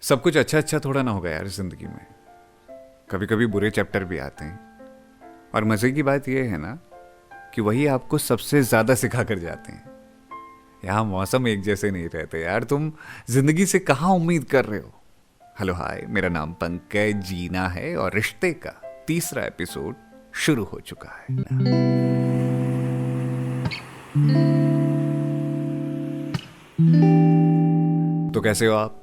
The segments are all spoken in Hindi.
सब कुछ अच्छा अच्छा थोड़ा ना होगा यार जिंदगी में। कभी कभी बुरे चैप्टर भी आते हैं। और मजे की बात यह है ना कि वही आपको सबसे ज्यादा सिखा कर जाते हैं। यहाँ मौसम एक जैसे नहीं रहते यार। तुम जिंदगी से कहाँ उम्मीद कर रहे हो। हेलो हाय, मेरा नाम पंकज जीना है और रिश्ते का तीसरा एपिसोड शुरू हो चुका है। तो कैसे हो आप?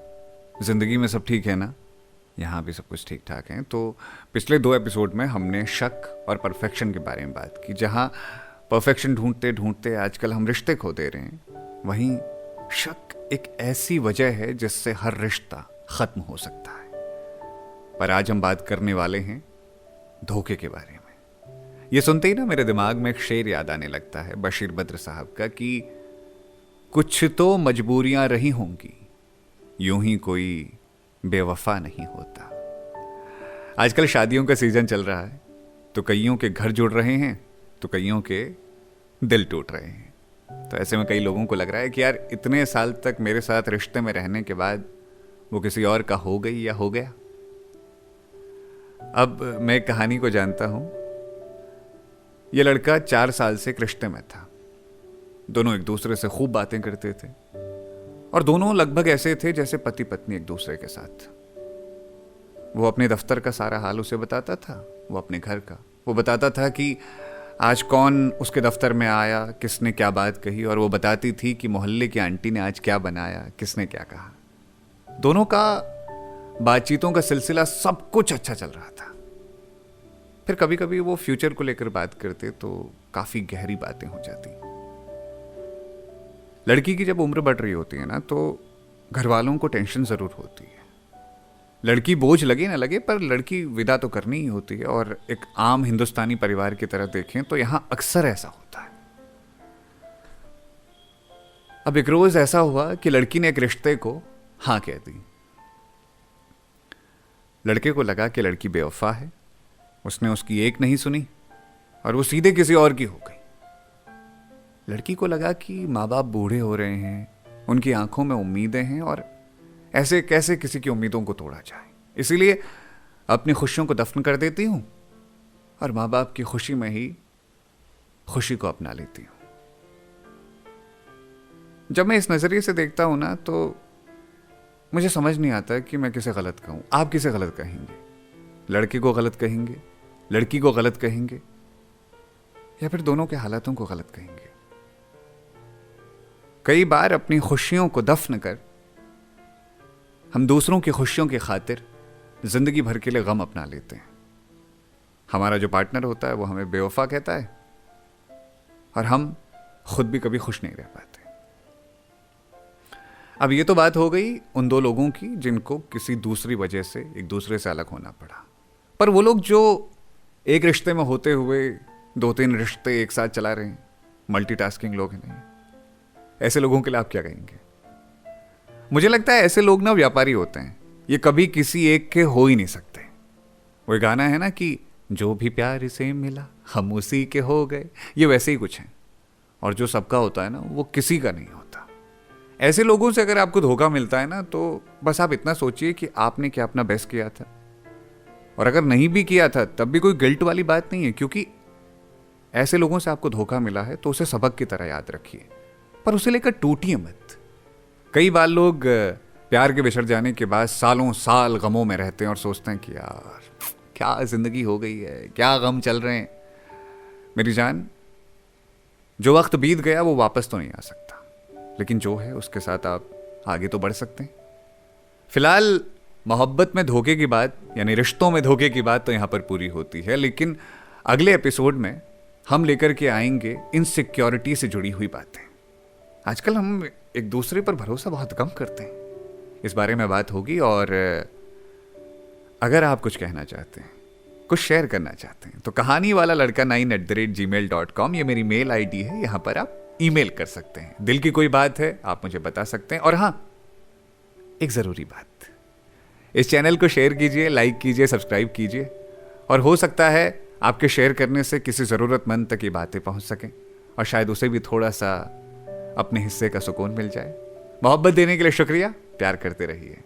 जिंदगी में सब ठीक है ना? यहाँ भी सब कुछ ठीक ठाक है। तो पिछले 2 एपिसोड में हमने शक और परफेक्शन के बारे में बात की। जहाँ परफेक्शन ढूंढते ढूंढते आजकल हम रिश्ते खो दे रहे हैं, वहीं शक एक ऐसी वजह है जिससे हर रिश्ता खत्म हो सकता है। पर आज हम बात करने वाले हैं धोखे के बारे में। ये सुनते ही ना मेरे दिमाग में एक शेर याद आने लगता है बशीर बद्र साहब का कि कुछ तो मजबूरियां रही होंगी, यूं ही कोई बेवफा नहीं होता। आजकल शादियों का सीजन चल रहा है, तो कईयों के घर जुड़ रहे हैं तो कईयों के दिल टूट रहे हैं। तो ऐसे में कई लोगों को लग रहा है कि यार इतने साल तक मेरे साथ रिश्ते में रहने के बाद वो किसी और का हो गई या हो गया। अब मैं एक कहानी को जानता हूं। यह लड़का 4 साल से एक रिश्ते में था। दोनों एक दूसरे से खूब बातें करते थे और दोनों लगभग ऐसे थे जैसे पति पत्नी एक दूसरे के साथ। वो अपने दफ्तर का सारा हाल उसे बताता था, वो अपने घर का। वो बताता था कि आज कौन उसके दफ्तर में आया, किसने क्या बात कही, और वो बताती थी कि मोहल्ले की आंटी ने आज क्या बनाया, किसने क्या कहा। दोनों का बातचीतों का सिलसिला सब कुछ अच्छा चल रहा था। फिर कभी कभी वो फ्यूचर को लेकर बात करते तो काफी गहरी बातें हो जाती। लड़की की जब उम्र बढ़ रही होती है ना, तो घर वालों को टेंशन जरूर होती है। लड़की बोझ लगे ना लगे, पर लड़की विदा तो करनी ही होती है। और एक आम हिंदुस्तानी परिवार की तरह देखें तो यहां अक्सर ऐसा होता है। अब एक रोज ऐसा हुआ कि लड़की ने एक रिश्ते को हां कह दी। लड़के को लगा कि लड़की बेवफा है, उसने उसकी एक नहीं सुनी और वो सीधे किसी और की हो गई। लड़की को लगा कि माँ बाप बूढ़े हो रहे हैं, उनकी आंखों में उम्मीदें हैं और ऐसे कैसे किसी की उम्मीदों को तोड़ा जाए। इसीलिए अपनी खुशियों को दफन कर देती हूं और माँ बाप की खुशी में ही खुशी को अपना लेती हूं। जब मैं इस नजरिए से देखता हूं ना, तो मुझे समझ नहीं आता कि मैं किसे गलत कहूं। आप किसे गलत कहेंगे? लड़के को गलत कहेंगे, लड़की को गलत कहेंगे, या फिर दोनों के हालातों को गलत कहेंगे? कई बार अपनी खुशियों को दफन कर हम दूसरों की खुशियों की खातिर जिंदगी भर के लिए गम अपना लेते हैं। हमारा जो पार्टनर होता है वो हमें बेवफा कहता है और हम खुद भी कभी खुश नहीं रह पाते। अब ये तो बात हो गई उन 2 लोगों की जिनको किसी दूसरी वजह से एक दूसरे से अलग होना पड़ा। पर वो लोग जो एक रिश्ते में होते हुए 2-3 रिश्ते एक साथ चला रहे हैं, मल्टीटास्किंग लोग हैं, नहीं, ऐसे लोगों के लिए आप क्या कहेंगे? मुझे लगता है ऐसे लोग ना व्यापारी होते हैं। ये कभी किसी एक के हो ही नहीं सकते। वो गाना है ना कि जो भी प्यार से मिला हम उसी के हो गए, ये वैसे ही कुछ है। और जो सबका होता है ना, वो किसी का नहीं होता। ऐसे लोगों से अगर आपको धोखा मिलता है ना, तो बस आप इतना सोचिए कि आपने क्या अपना बेस्ट किया था, और अगर नहीं भी किया था तब भी कोई गिल्ट वाली बात नहीं है, क्योंकि ऐसे लोगों से आपको धोखा मिला है तो उसे सबक की तरह याद रखिए, पर उसे लेकर टूटिए मत। कई बार लोग प्यार के बिछड़ जाने के बाद सालों साल गमों में रहते हैं और सोचते हैं कि यार क्या जिंदगी हो गई है, क्या गम चल रहे हैं। मेरी जान, जो वक्त बीत गया वो वापस तो नहीं आ सकता, लेकिन जो है उसके साथ आप आगे तो बढ़ सकते हैं। फिलहाल मोहब्बत में धोखे की बात, यानी रिश्तों में धोखे की बात तो यहां पर पूरी होती है, लेकिन अगले एपिसोड में हम लेकर के आएंगे इनसिक्योरिटी से जुड़ी हुई बातें। आजकल हम एक दूसरे पर भरोसा बहुत कम करते हैं, इस बारे में बात होगी। और अगर आप कुछ कहना चाहते हैं, कुछ शेयर करना चाहते हैं, तो कहानी वाला लड़का 9@gmail.com ये मेरी मेल आईडी है। यहां पर आप ईमेल कर सकते हैं। दिल की कोई बात है आप मुझे बता सकते हैं। और हां, एक जरूरी बात, इस चैनल को शेयर कीजिए, लाइक कीजिए, सब्सक्राइब कीजिए, और हो सकता है आपके शेयर करने से किसी जरूरतमंद तक ये बातें पहुंच सकें और शायद उसे भी थोड़ा सा अपने हिस्से का सुकून मिल जाए। मोहब्बत देने के लिए शुक्रिया। प्यार करते रहिए।